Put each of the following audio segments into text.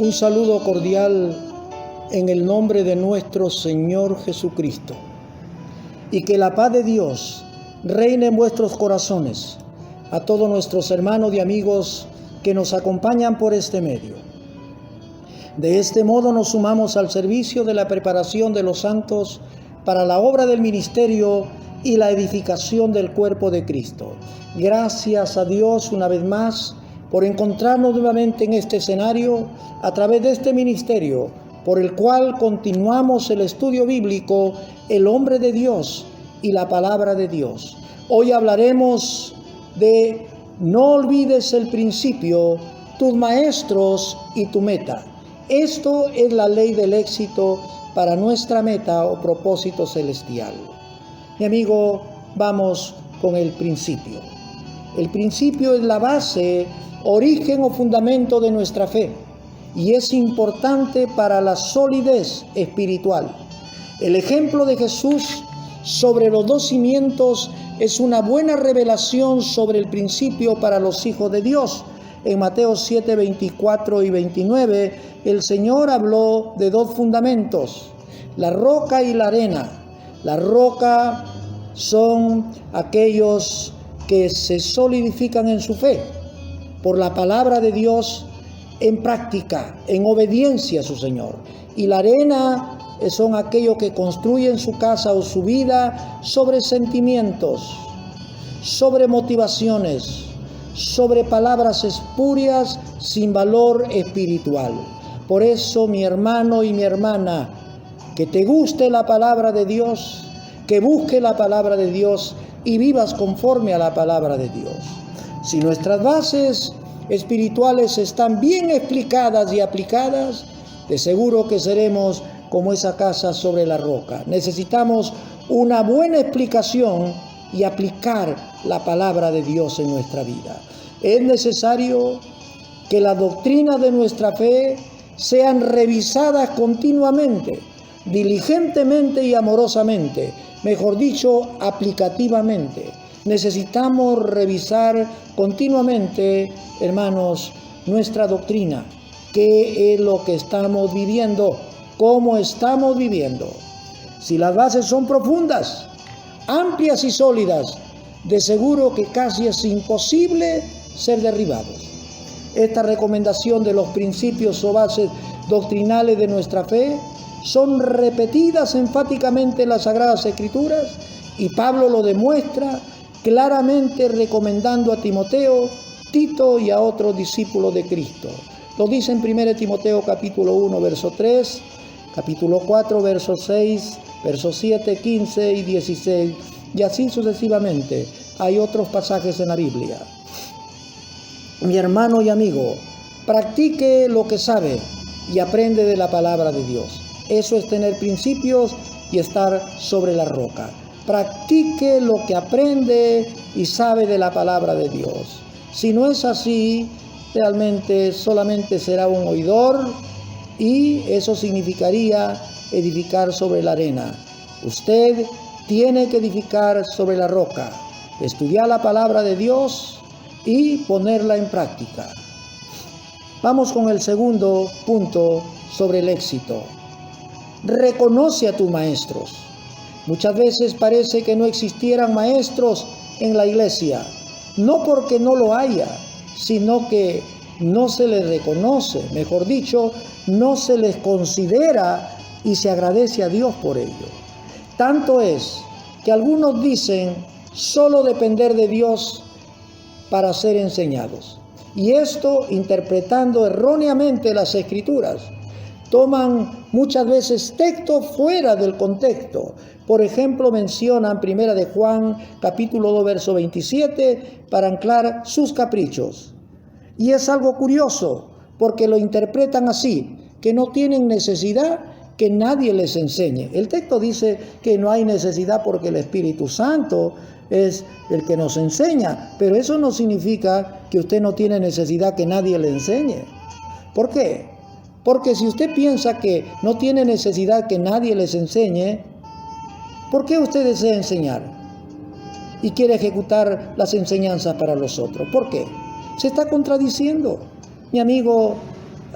Un saludo cordial en el nombre de nuestro Señor Jesucristo. Y que la paz de Dios reine en vuestros corazones, a todos nuestros hermanos y amigos que nos acompañan por este medio. De este modo nos sumamos al servicio de la preparación de los santos para la obra del ministerio y la edificación del cuerpo de Cristo. Gracias a Dios una vez más por encontrarnos nuevamente en este escenario a través de este ministerio, por el cual continuamos el estudio bíblico, el hombre de Dios y la palabra de Dios. Hoy hablaremos de no olvides el principio, tus maestros y tu meta. Esto es la ley del éxito para nuestra meta o propósito celestial. Mi amigo, vamos con el principio. El principio es la base, origen o fundamento de nuestra fe y es importante para la solidez espiritual. El ejemplo de Jesús sobre los dos cimientos es una buena revelación sobre el principio para los hijos de Dios. En Mateo 7, 24 y 29, el Señor habló de dos fundamentos, la roca y la arena. La roca son aquellos que se solidifican en su fe por la palabra de Dios en práctica, en obediencia a su Señor. Y la arena son aquellos que construyen su casa o su vida sobre sentimientos, sobre motivaciones, sobre palabras espurias sin valor espiritual. Por eso, mi hermano y mi hermana, que te guste la palabra de Dios, que busque la palabra de Dios y vivas conforme a la palabra de Dios. Si nuestras bases espirituales están bien explicadas y aplicadas, de seguro que seremos como esa casa sobre la roca. Necesitamos una buena explicación y aplicar la palabra de Dios en nuestra vida. Es necesario que las doctrinas de nuestra fe sean revisadas continuamente, diligentemente y amorosamente, mejor dicho, aplicativamente. Necesitamos revisar continuamente, hermanos, nuestra doctrina. ¿Qué es lo que estamos viviendo? ¿Cómo estamos viviendo? Si las bases son profundas, amplias y sólidas, de seguro que casi es imposible ser derribados. Esta recomendación de los principios o bases doctrinales de nuestra fe son repetidas enfáticamente en las Sagradas Escrituras y Pablo lo demuestra claramente recomendando a Timoteo, Tito y a otros discípulos de Cristo. Lo dice en 1 Timoteo capítulo 1, verso 3, capítulo 4, verso 6, versos 7, 15 y 16, y así sucesivamente. Hay otros pasajes en la Biblia. Mi hermano y amigo, practique lo que sabe y aprende de la palabra de Dios. Eso es tener principios y estar sobre la roca. Practique lo que aprende y sabe de la palabra de Dios. Si no es así, realmente solamente será un oidor y eso significaría edificar sobre la arena. Usted tiene que edificar sobre la roca, estudiar la palabra de Dios y ponerla en práctica. Vamos con el segundo punto sobre el éxito. Reconoce a tus maestros. Muchas veces parece que no existieran maestros en la iglesia, no porque no lo haya, sino que no se les reconoce, mejor dicho, no se les considera y se agradece a Dios por ello. Tanto es que algunos dicen solo depender de Dios para ser enseñados. Y esto interpretando erróneamente las Escrituras. Toman muchas veces textos fuera del contexto. Por ejemplo, mencionan 1 de Juan, capítulo 2, verso 27, para anclar sus caprichos. Y es algo curioso, porque lo interpretan así, que no tienen necesidad que nadie les enseñe. El texto dice que no hay necesidad porque el Espíritu Santo es el que nos enseña, pero eso no significa que usted no tiene necesidad que nadie le enseñe. ¿Por qué? Porque si usted piensa que no tiene necesidad que nadie les enseñe, ¿por qué usted desea enseñar? Y quiere ejecutar las enseñanzas para los otros. ¿Por qué? Se está contradiciendo. Mi amigo,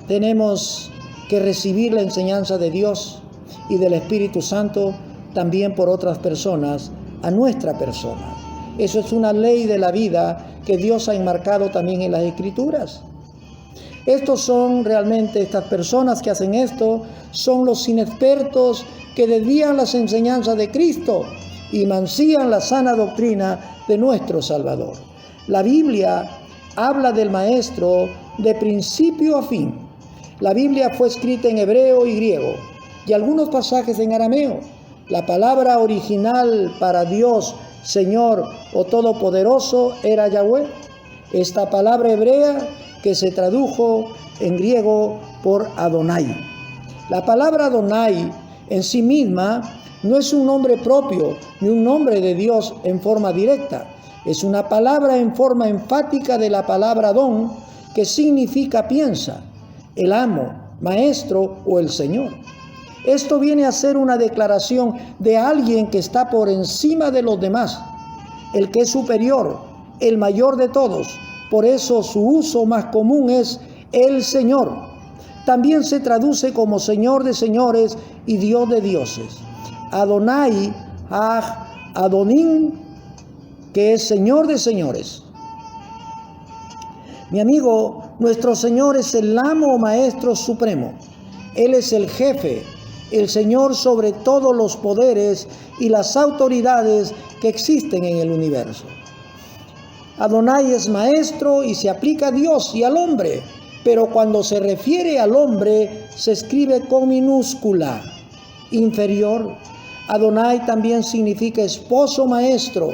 tenemos que recibir la enseñanza de Dios y del Espíritu Santo también por otras personas, a nuestra persona. Eso es una ley de la vida que Dios ha enmarcado también en las Escrituras. Estos son realmente, estas personas que hacen esto, son los inexpertos que desvían las enseñanzas de Cristo y mancillan la sana doctrina de nuestro Salvador. La Biblia habla del Maestro de principio a fin. La Biblia fue escrita en hebreo y griego y algunos pasajes en arameo. La palabra original para Dios, Señor o Todopoderoso era Yahweh. Esta palabra hebrea que se tradujo en griego por Adonai. La palabra Adonai en sí misma no es un nombre propio ni un nombre de Dios en forma directa. Es una palabra en forma enfática de la palabra Adón, que significa piensa, el amo, maestro o el Señor. Esto viene a ser una declaración de alguien que está por encima de los demás, el que es superior, el mayor de todos. Por eso su uso más común es el Señor. También se traduce como Señor de señores y Dios de dioses. Adonai, Adonim, que es Señor de señores. Mi amigo, nuestro Señor es el amo o maestro supremo. Él es el jefe, el Señor sobre todos los poderes y las autoridades que existen en el universo. Adonai es maestro y se aplica a Dios y al hombre, pero cuando se refiere al hombre se escribe con minúscula, inferior. Adonai también significa esposo maestro,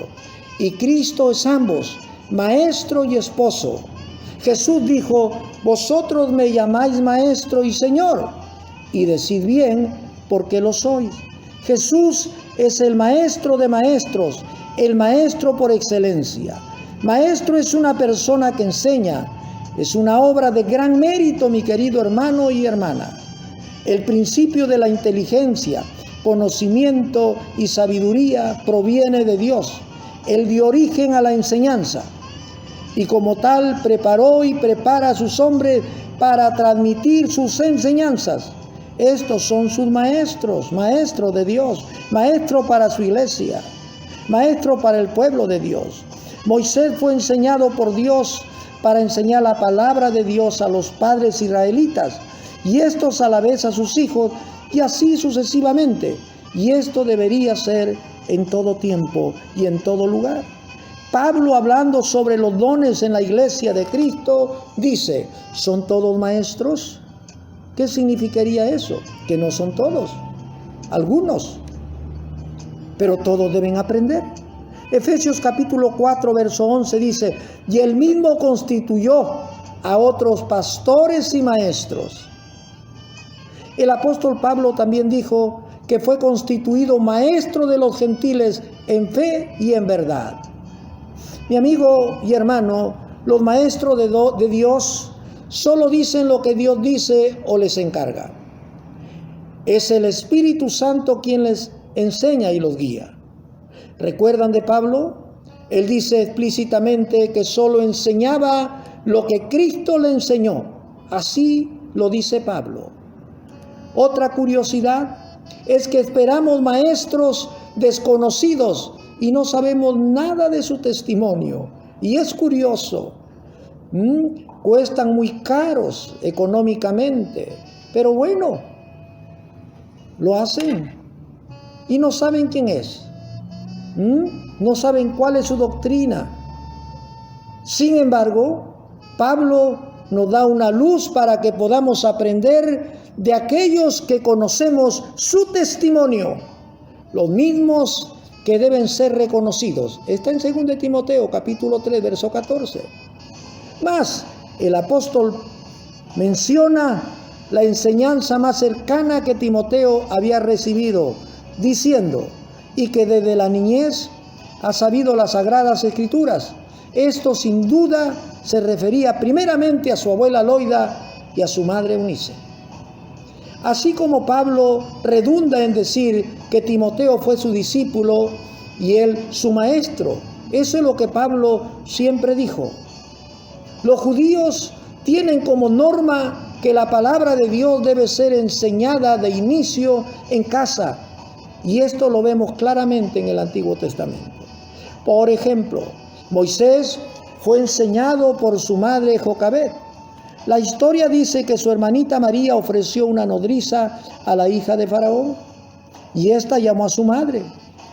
y Cristo es ambos, maestro y esposo. Jesús dijo: vosotros me llamáis maestro y Señor, y decid bien, porque lo sois. Jesús es el maestro de maestros, el maestro por excelencia. Maestro es una persona que enseña. Es una obra de gran mérito, mi querido hermano y hermana. El principio de la inteligencia, conocimiento y sabiduría proviene de Dios. Él dio origen a la enseñanza y como tal preparó y prepara a sus hombres para transmitir sus enseñanzas. Estos son sus maestros, maestros de Dios, maestro para su iglesia, maestro para el pueblo de Dios. Moisés fue enseñado por Dios para enseñar la palabra de Dios a los padres israelitas y estos a la vez a sus hijos y así sucesivamente. Y esto debería ser en todo tiempo y en todo lugar. Pablo, hablando sobre los dones en la iglesia de Cristo, dice: ¿son todos maestros? ¿Qué significaría eso? Que no son todos, algunos, pero todos deben aprender. Efesios capítulo 4, verso 11 dice: y él mismo constituyó a otros pastores y maestros. El apóstol Pablo también dijo que fue constituido maestro de los gentiles en fe y en verdad. Mi amigo y hermano, los maestros de Dios solo dicen lo que Dios dice o les encarga. Es el Espíritu Santo quien les enseña y los guía. ¿Recuerdan de Pablo? Él dice explícitamente que solo enseñaba lo que Cristo le enseñó. Así lo dice Pablo. Otra curiosidad es que esperamos maestros desconocidos y no sabemos nada de su testimonio. Y es curioso. Cuestan muy caros económicamente, pero bueno, lo hacen y no saben quién es. No saben cuál es su doctrina. Sin embargo, Pablo nos da una luz para que podamos aprender de aquellos que conocemos su testimonio, los mismos que deben ser reconocidos. Está en 2 Timoteo capítulo 3, verso 14. Más, el apóstol menciona la enseñanza más cercana que Timoteo había recibido, diciendo: y que desde la niñez ha sabido las sagradas escrituras. Esto sin duda se refería primeramente a su abuela Loida y a su madre Eunice. Así como Pablo redunda en decir que Timoteo fue su discípulo y él su maestro. Eso es lo que Pablo siempre dijo. Los judíos tienen como norma que la palabra de Dios debe ser enseñada de inicio en casa. Y esto lo vemos claramente en el Antiguo Testamento. Por ejemplo, Moisés fue enseñado por su madre Jocabed. La historia dice que su hermanita María ofreció una nodriza a la hija de Faraón y ésta llamó a su madre,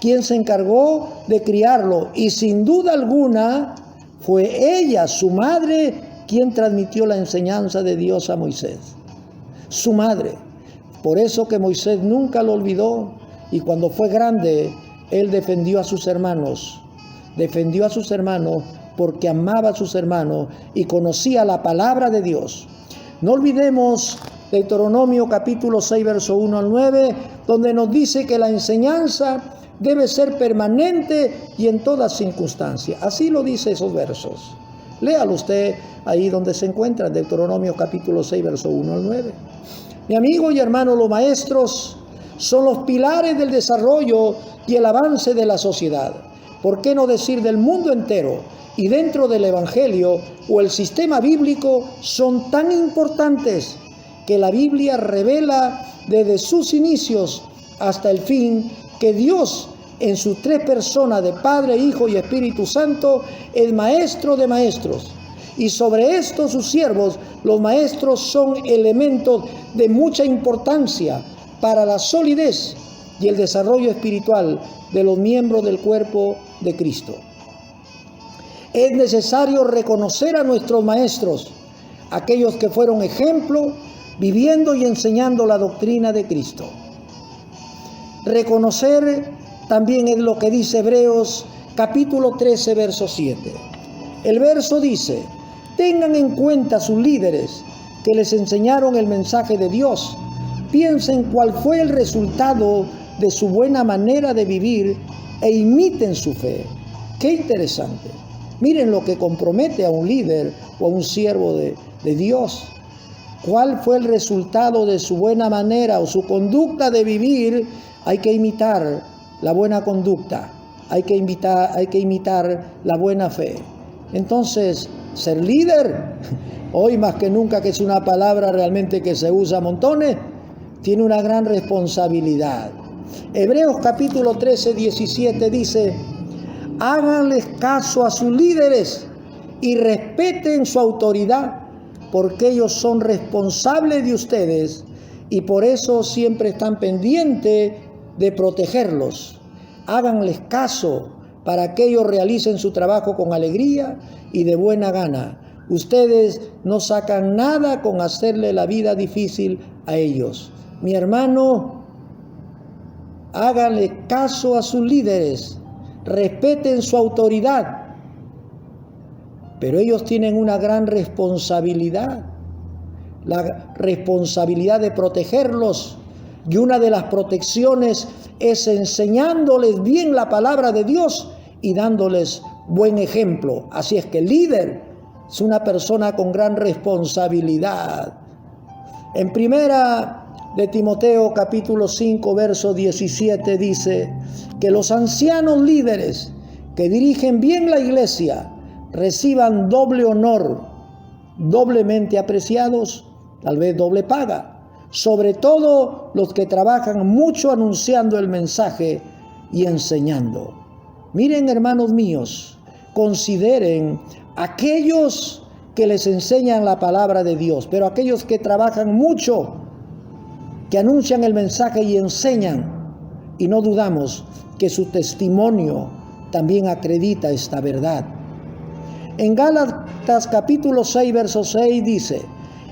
quien se encargó de criarlo, y sin duda alguna fue ella, su madre, quien transmitió la enseñanza de Dios a Moisés. Su madre. Por eso que Moisés nunca lo olvidó, y cuando fue grande, él defendió a sus hermanos porque amaba a sus hermanos y conocía la palabra de Dios. No olvidemos Deuteronomio capítulo 6, verso 1 al 9, donde nos dice que la enseñanza debe ser permanente y en todas circunstancias. Así lo dice esos versos. Léalo usted ahí donde se encuentra, Deuteronomio capítulo 6, verso 1 al 9. Mi amigo y hermano, los maestros son los pilares del desarrollo y el avance de la sociedad. ¿Por qué no decir del mundo entero? Y dentro del Evangelio o el sistema bíblico son tan importantes que la Biblia revela desde sus inicios hasta el fin que Dios, en sus tres personas de Padre, Hijo y Espíritu Santo, es maestro de maestros. Y sobre esto sus siervos, los maestros, son elementos de mucha importancia para la solidez y el desarrollo espiritual de los miembros del cuerpo de Cristo. Es necesario reconocer a nuestros maestros, aquellos que fueron ejemplo, viviendo y enseñando la doctrina de Cristo. Reconocer también es lo que dice Hebreos capítulo 13, verso 7. El verso dice: tengan en cuenta sus líderes que les enseñaron el mensaje de Dios. Piensen cuál fue el resultado de su buena manera de vivir e imiten su fe. ¡Qué interesante! Miren lo que compromete a un líder o a un siervo de Dios. ¿Cuál fue el resultado de su buena manera o su conducta de vivir? Hay que imitar la buena conducta, hay que imitar la buena fe. Entonces, ser líder, hoy más que nunca, que es una palabra realmente que se usa a montones, tiene una gran responsabilidad. Hebreos capítulo 13, 17 dice: háganles caso a sus líderes y respeten su autoridad, porque ellos son responsables de ustedes y por eso siempre están pendientes de protegerlos. Háganles caso para que ellos realicen su trabajo con alegría y de buena gana. Ustedes no sacan nada con hacerle la vida difícil a ellos. Mi hermano, háganle caso a sus líderes, respeten su autoridad, pero ellos tienen una gran responsabilidad, la responsabilidad de protegerlos, y una de las protecciones es enseñándoles bien la palabra de Dios y dándoles buen ejemplo. Así es que el líder es una persona con gran responsabilidad. En primera de Timoteo capítulo 5 verso 17 dice que los ancianos líderes que dirigen bien la iglesia reciban doble honor, doblemente apreciados, tal vez doble paga, sobre todo los que trabajan mucho anunciando el mensaje y enseñando. Miren, hermanos míos, consideren aquellos que les enseñan la palabra de Dios, pero aquellos que trabajan mucho, que anuncian el mensaje y enseñan, y no dudamos que su testimonio también acredita esta verdad. En Gálatas capítulo 6, verso 6 dice: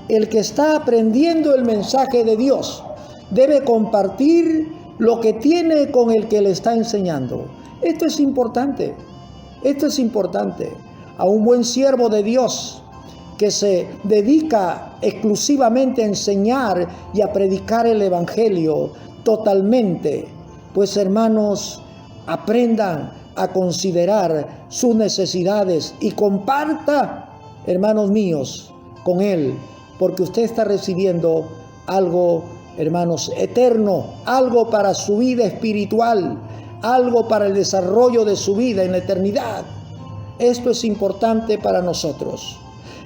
el que está aprendiendo el mensaje de Dios debe compartir lo que tiene con el que le está enseñando. Esto es importante. A un buen siervo de Dios que se dedica exclusivamente a enseñar y a predicar el evangelio totalmente, pues hermanos, aprendan a considerar sus necesidades y comparta, hermanos míos, con él, porque usted está recibiendo algo, hermanos, eterno, algo para su vida espiritual, algo para el desarrollo de su vida en la eternidad. Esto es importante para nosotros.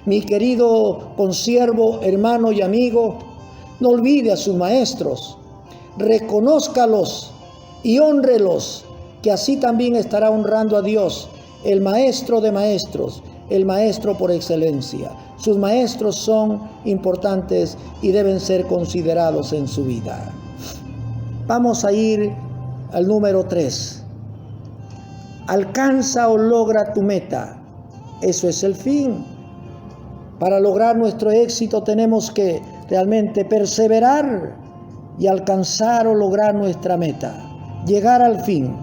Mi querido consiervo, hermano y amigo, no olvide a sus maestros, reconózcalos y hónrelos, que así también estará honrando a Dios, el maestro de maestros, el maestro por excelencia. Sus maestros son importantes y deben ser considerados en su vida. Vamos a ir al número 3. Alcanza o logra tu meta. Eso es el fin. Para lograr nuestro éxito tenemos que realmente perseverar y alcanzar o lograr nuestra meta. Llegar al fin.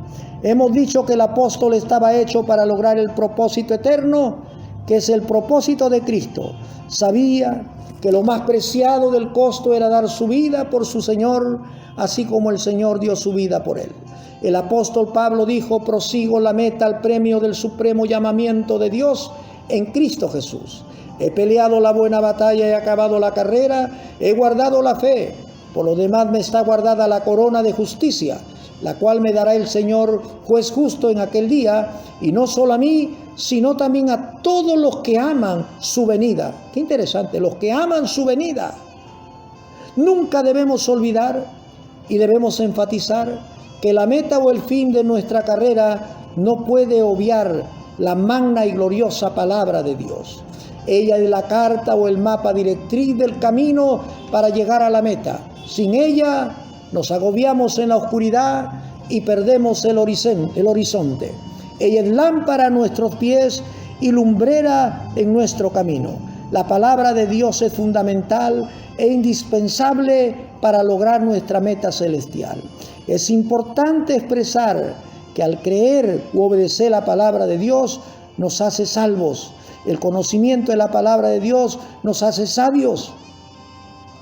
Hemos dicho que el apóstol estaba hecho para lograr el propósito eterno, que es el propósito de Cristo. Sabía que lo más preciado del costo era dar su vida por su Señor, así como el Señor dio su vida por él. El apóstol Pablo dijo: prosigo la meta al premio del supremo llamamiento de Dios en Cristo Jesús. He peleado la buena batalla, he acabado la carrera, he guardado la fe. Por lo demás me está guardada la corona de justicia, la cual me dará el Señor, juez justo, en aquel día, y no solo a mí, sino también a todos los que aman su venida. Qué interesante, los que aman su venida. Nunca debemos olvidar y debemos enfatizar que la meta o el fin de nuestra carrera no puede obviar la magna y gloriosa palabra de Dios. Ella es la carta o el mapa directriz del camino para llegar a la meta. Sin ella nos agobiamos en la oscuridad y perdemos el horizonte. Ella es lámpara a nuestros pies y lumbrera en nuestro camino. La palabra de Dios es fundamental e indispensable para lograr nuestra meta celestial. Es importante expresar que al creer u obedecer la palabra de Dios nos hace salvos. El conocimiento de la palabra de Dios nos hace sabios.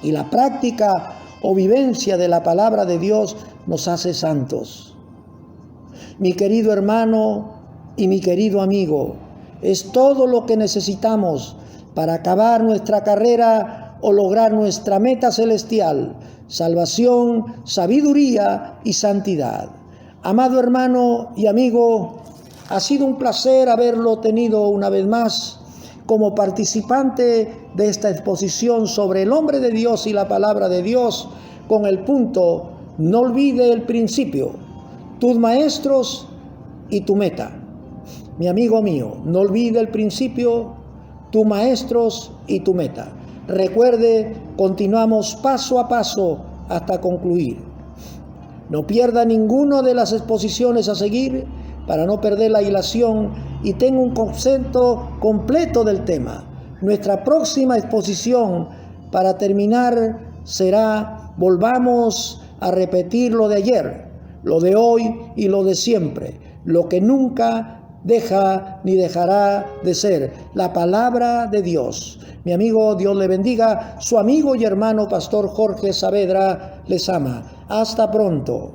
Y la práctica o vivencia de la palabra de Dios nos hace santos. Mi querido hermano y mi querido amigo, es todo lo que necesitamos para acabar nuestra carrera o lograr nuestra meta celestial: salvación, sabiduría y santidad. Amado hermano y amigo, ha sido un placer haberlo tenido una vez más como participante de esta exposición sobre el hombre de Dios y la palabra de Dios, con el punto: no olvide el principio, tus maestros y tu meta. Mi amigo mío, no olvide el principio, tus maestros y tu meta. Recuerde, continuamos paso a paso hasta concluir. No pierda ninguna de las exposiciones a seguir para no perder la hilación y tenga un concepto completo del tema. Nuestra próxima exposición, para terminar, será: volvamos a repetir lo de ayer, lo de hoy y lo de siempre, lo que nunca deja ni dejará de ser, la palabra de Dios. Mi amigo, Dios le bendiga. Su amigo y hermano Pastor Jorge Saavedra les ama. Hasta pronto.